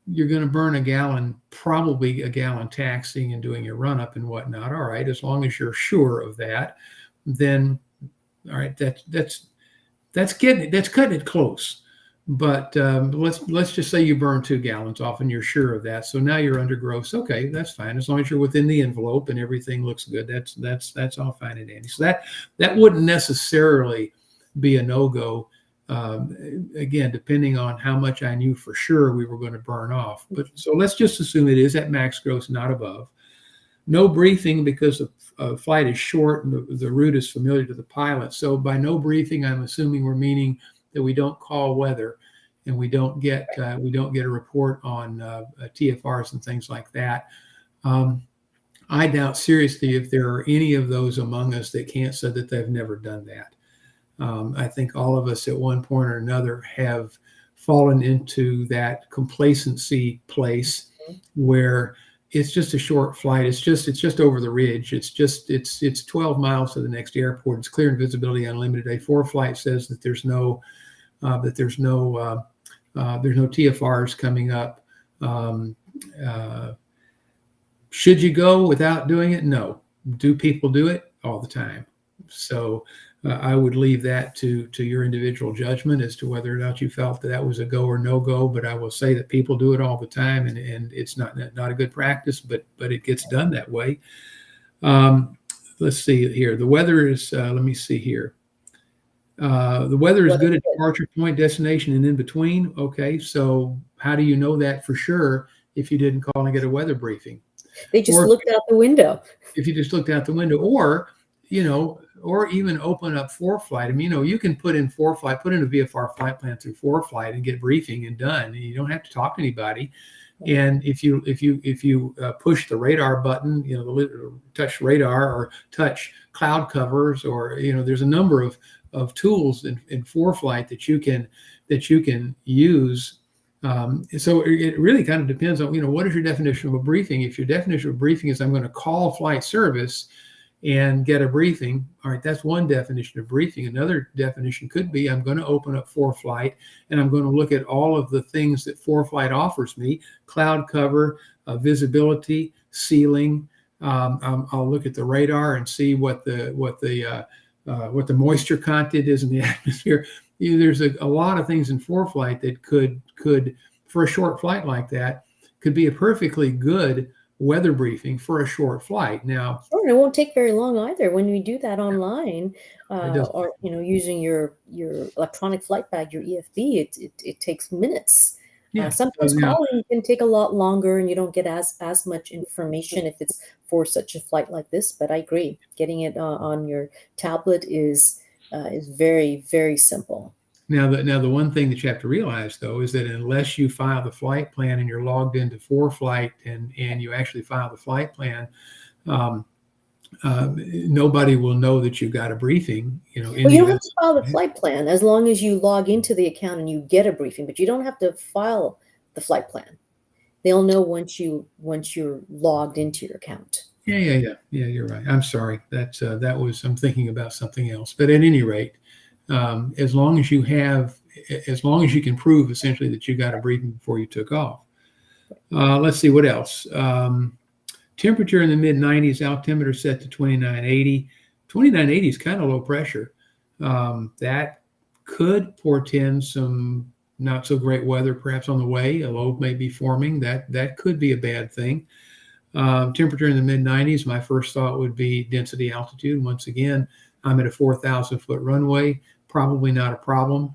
You're going to burn probably a gallon taxiing and doing your run up and whatnot. All right, as long as you're sure of that, then all right, that's cutting it close. But let's just say you burn 2 gallons off and you're sure of that. So now you're under gross. Okay, that's fine as long as you're within the envelope and everything looks good. That's all fine and dandy. So that wouldn't necessarily be a no-go. Again, depending on how much I knew for sure we were going to burn off. But so let's just assume it is at max gross, not above. No briefing because the flight is short and the route is familiar to the pilot. So by no briefing, I'm assuming we're meaning that we don't call weather and we don't get a report on TFRs and things like that. I doubt seriously if there are any of those among us that can't say that they've never done that. I think all of us at one point or another have fallen into that complacency place where it's just a short flight. It's just over the ridge. It's 12 miles to the next airport. It's clear and visibility unlimited. A 4 flight says that there's no TFRs coming up. Should you go without doing it? No. Do people do it? All the time. So I would leave that to your individual judgment as to whether or not you felt that was a go or no go. But I will say that people do it all the time, and it's not a good practice, but it gets done that way. Let's see here. The weather is. Let me see here. The weather is good at departure point, destination, and in between. Okay, so how do you know that for sure if you didn't call and get a weather briefing? They just looked out the window. If you just looked out the window, or even open up ForeFlight. I mean, you can put in ForeFlight, put in a VFR flight plan through ForeFlight and get briefing and done. You don't have to talk to anybody. And if you push the radar button, touch radar or touch cloud covers, or there's a number of tools in ForeFlight that you can use. So it really kind of depends on what is your definition of a briefing. If your definition of a briefing is I'm going to call flight service and get a briefing, all right, that's one definition of briefing. Another definition could be I'm going to open up ForeFlight and I'm going to look at all of the things that ForeFlight offers me: cloud cover, visibility, ceiling. I'll look at the radar and see what the moisture content is in the atmosphere. There's a lot of things in ForeFlight that could for a short flight like that could be a perfectly good weather briefing for a short flight. Now, sure, it won't take very long either. When you do that online, or using your electronic flight bag, your EFB, it takes minutes. Yeah. Sometimes calling can take a lot longer, and you don't get as much information if it's for such a flight like this. But I agree, getting it on your tablet is very, very simple. Now the one thing that you have to realize, though, is that unless you file the flight plan and you're logged into ForeFlight and you actually file the flight plan, nobody will know that you got a briefing, in Well, the you don't have event. to file the flight plan as long as you log into the account and you get a briefing, but you don't have to file the flight plan. They'll know once you're logged into your account. Yeah. You're right. I'm sorry. I'm thinking about something else. But at any rate, as long as as long as you can prove essentially that you got a briefing before you took off. Let's see what else. Temperature in the mid 90s, altimeter set to 2980. 2980 is kind of low pressure. That could portend some not so great weather perhaps on the way. A low may be forming. That could be a bad thing. Temperature in the mid 90s, my first thought would be density altitude. Once again, I'm at a 4,000-foot runway. Probably not a problem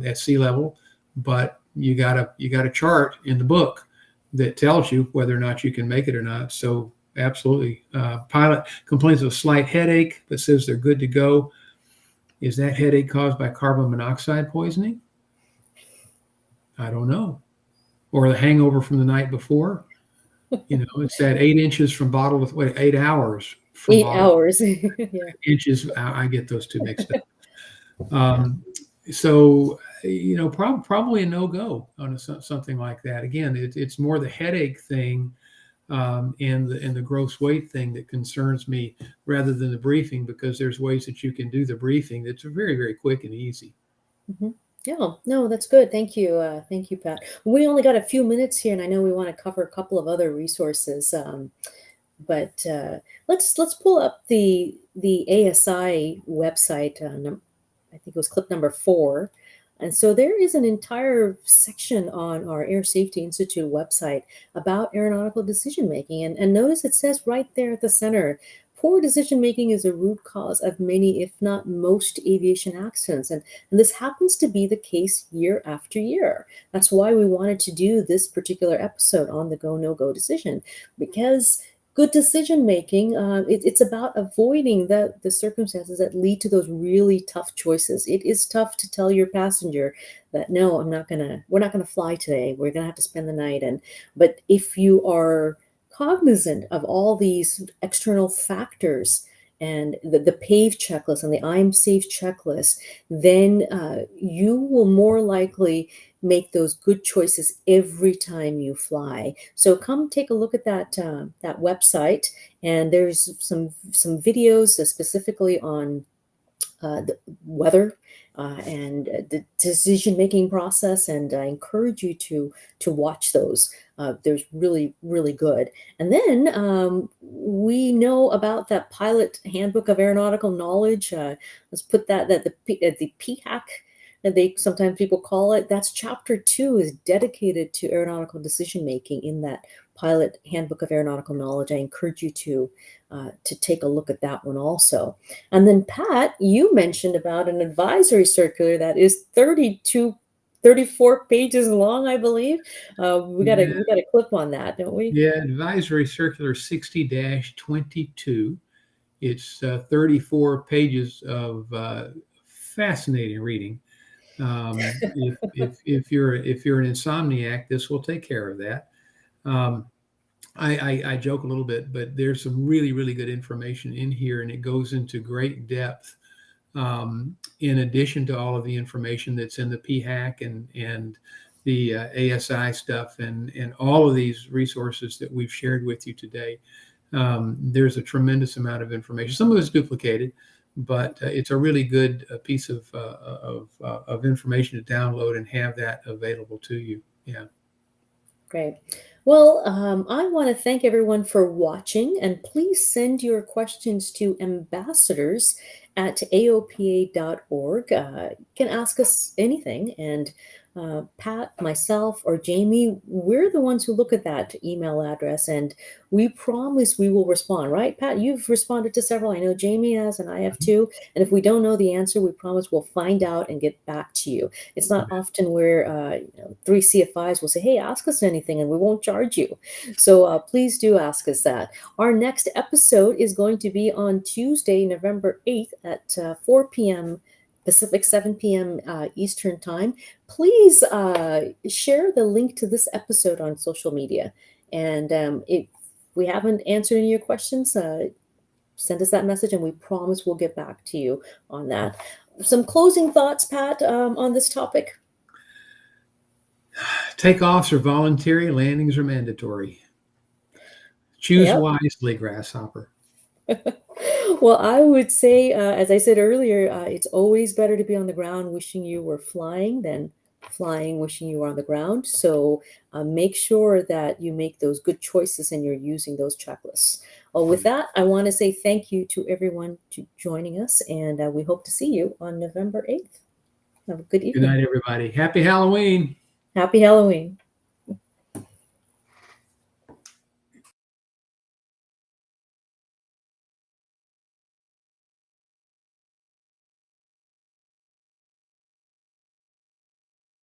at sea level, but you got a chart in the book that tells you whether or not you can make it or not. So absolutely. Pilot complains of a slight headache, but says they're good to go. Is that headache caused by carbon monoxide poisoning? I don't know. Or the hangover from the night before. It's that 8 inches from bottle with 8 hours from 8 hours. Yeah. inches. I get those two mixed up. So, probably a no-go on something like that. Again, it's more the headache thing and the gross weight thing that concerns me rather than the briefing, because there's ways that you can do the briefing that's very, very quick and easy. Mhm. Yeah, no, that's good. Thank you, Pat. We only got a few minutes here, and I know we want to cover a couple of other resources. But let's pull up the ASI website. I think it was clip number 4. And so there is an entire section on our Air Safety Institute website about aeronautical decision making. And notice it says right there at the center, poor decision making is a root cause of many, if not most, aviation accidents. And this happens to be the case year after year. That's why we wanted to do this particular episode on the go, no go decision, because good decision making, it's about avoiding the circumstances that lead to those really tough choices. It is tough to tell your passenger that no, we're not gonna fly today, we're gonna have to spend the night. And but if you are cognizant of all these external factors and the PAVE checklist and the I'm safe checklist, then you will more likely make those good choices every time you fly. So come take a look at that website, and there's some videos specifically on the weather and the decision making process, and I encourage you to watch those. There's really good. And then we know about that pilot handbook of aeronautical knowledge. Let's put that the PHAC that they sometimes people call it. That's chapter 2 is dedicated to aeronautical decision making in that pilot handbook of aeronautical knowledge. I encourage you to take a look at that one also. And then, Pat, you mentioned about an advisory circular that is 34 pages long, I believe. Yeah, We got a clip on that, don't we? yeah. Advisory Circular 60-22. It's 34 pages of fascinating reading. If you're an insomniac, this will take care of that. Um, I joke a little bit, but there's some really, really good information in here, and it goes into great depth. In addition to all of the information that's in the PHAC and the ASI stuff and all of these resources that we've shared with you today, there's a tremendous amount of information. Some of it's duplicated, but it's a really good piece of information to download and have that available to you. Yeah. Great. Well, I want to thank everyone for watching, and please send your questions to ambassadors@aopa.org. You can ask us anything, and Pat, myself, or Jamie, we're the ones who look at that email address, and we promise we will respond, right? Pat, you've responded to several. I know Jamie has, and I have too. And if we don't know the answer, we promise we'll find out and get back to you. It's not often where 3 CFIs will say, "Hey, ask us anything," and we won't charge you. So please do ask us that. Our next episode is going to be on Tuesday, November 8th at 4 p.m. Pacific, 7 p.m. Eastern Time. Please share the link to this episode on social media. And if we haven't answered any of your questions, send us that message, and we promise we'll get back to you on that. Some closing thoughts, Pat, on this topic? Takeoffs are voluntary, landings are mandatory. Choose Yep. wisely, grasshopper. Well, I would say, as I said earlier, it's always better to be on the ground wishing you were flying than flying wishing you were on the ground. So make sure that you make those good choices and you're using those checklists. Well, with that, I want to say thank you to everyone to joining us, and we hope to see you on November 8th. Have a good Good evening. night, everybody. Happy Halloween. Happy Halloween.